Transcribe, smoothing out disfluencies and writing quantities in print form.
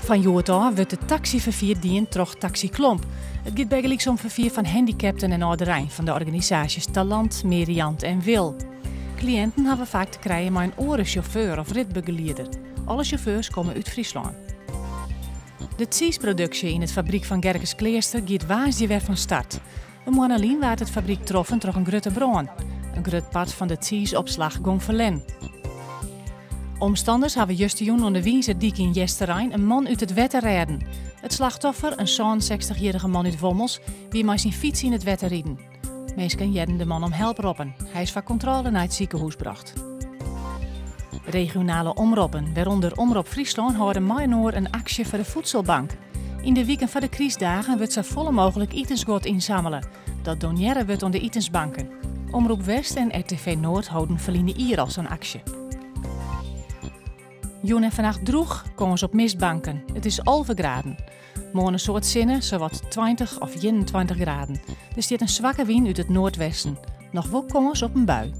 Van joort aan wordt de taxivervier dien troch Taxi Klomp. Het gaat bijgelijks om vervier van handicapten en ouderijn van de organisaties Talent, Meriant en Wil. Cliënten hebben vaak te krijgen met een orenchauffeur of ritbegeleider. Alle chauffeurs komen uit Friesland. De cheeseproductie in het fabriek van Gerkes Kleerster gaat woensdag weer van start. Een maand alleen werd het fabriek troffen door een grote brand. Een groot pad van de cheeseopslag gong verlen. Omstanders hebben juist onder de Wienzerdiek in Jesterijn een man uit het wetter redden. Het slachtoffer, een 60-jarige man uit Wommels, wie met zijn fiets in het wetter rieden. Mensen jedden de man om help roepen. Hij is van controle naar het ziekenhuis gebracht. Regionale omroepen, waaronder Omroep Friesland, houden maandag een actie voor de voedselbank. In de weken van de criisdagen wordt zo volle mogelijk etensgoed inzamelen. Dat doneren wordt aan de etensbanken. Omroep West en RTV Noord houden verliende hier als een actie. Joen en vannacht droeg komen ze op mistbanken. Het is 11 graden. Morgen een soort zinnen, zowat 20 of 21 graden. Er staat een zwakke wind uit het noordwesten. Nog wel komen ze op een bui.